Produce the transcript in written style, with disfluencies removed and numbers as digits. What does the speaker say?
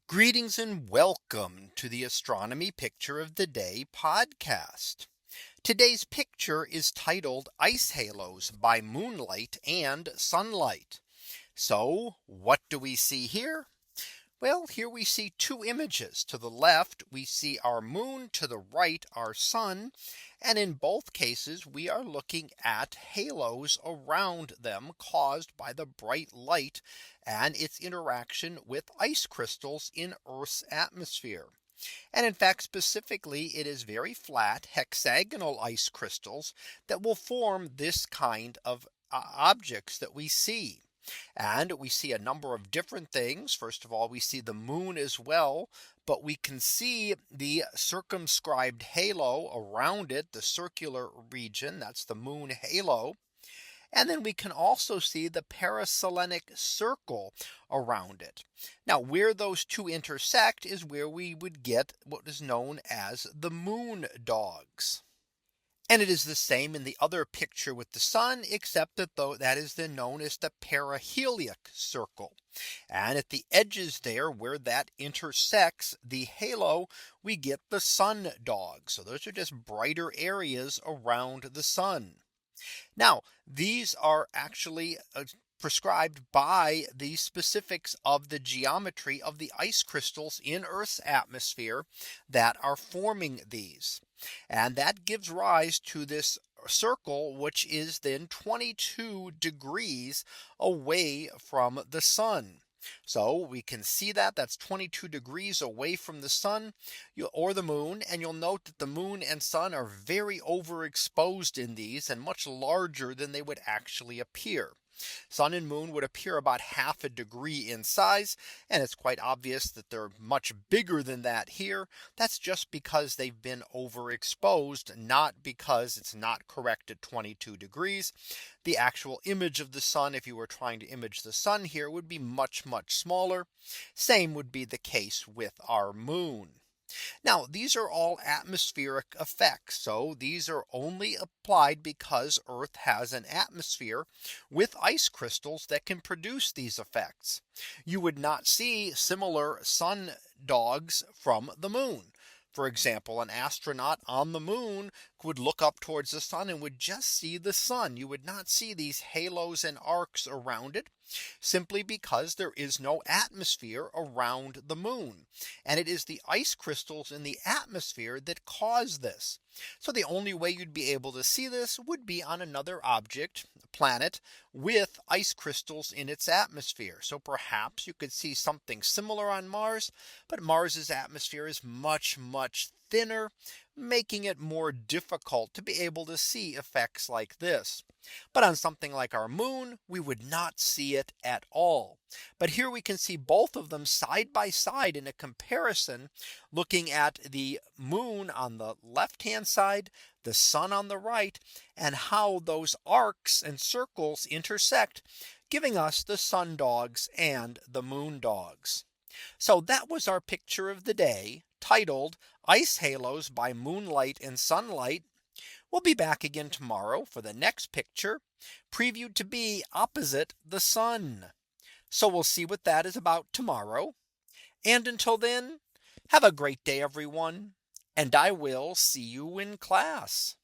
Greetings and welcome to the Astronomy Picture of the Day podcast. Today's picture is titled Ice Halos by Moonlight and Sunlight. So what do we see here? Well, here we see two images. To the left, we see our moon, to the right, our sun. And in both cases, we are looking at halos around them caused by the bright light and its interaction with ice crystals in Earth's atmosphere. And in fact, specifically, it is very flat hexagonal ice crystals that will form this kind of objects that we see. And we see a number of different things. First of all, we see the moon as well, but we can see the circumscribed halo around it, the circular region, that's the moon halo. And then we can also see the paraselenic circle around it. Now, where those two intersect is where we would get what is known as the moon dogs. And it is the same in the other picture with the sun, except that though that is then known as the perihelic circle. And at the edges there where that intersects the halo, we get the sun dogs. So those are just brighter areas around the sun. Now, these are actually prescribed by the specifics of the geometry of the ice crystals in Earth's atmosphere that are forming these. And that gives rise to this circle, which is then 22 degrees away from the sun. So we can see that that's 22 degrees away from the sun or the moon. And you'll note that the moon and sun are very overexposed in these and much larger than they would actually appear. Sun and moon would appear about half a degree in size. And it's quite obvious that they're much bigger than that here. That's just because they've been overexposed, not because it's not correct at 22 degrees. The actual image of the sun, if you were trying to image the sun here, would be much smaller. Same would be the case with our moon. Now, these are all atmospheric effects. So these are only applied because Earth has an atmosphere with ice crystals that can produce these effects. You would not see similar sun dogs from the moon. For example, an astronaut on the moon would look up towards the sun and would just see the sun. You would not see these halos and arcs around it, simply because there is no atmosphere around the moon. And it is the ice crystals in the atmosphere that cause this. So the only way you'd be able to see this would be on another object, a planet, with ice crystals in its atmosphere. So perhaps you could see something similar on Mars, but Mars's atmosphere is much thinner, making it more difficult to be able to see effects like this. But on something like our moon, we would not see it at all. But here we can see both of them side by side in a comparison, looking at the moon on the left hand side, the sun on the right, and how those arcs and circles intersect, giving us the sun dogs and the moon dogs. So that was our picture of the day, titled Ice Halos by Moonlight and Sunlight. We'll be back again tomorrow for the next picture, previewed to be opposite the sun. So we'll see what that is about tomorrow. And until then, have a great day, everyone. And I will see you in class.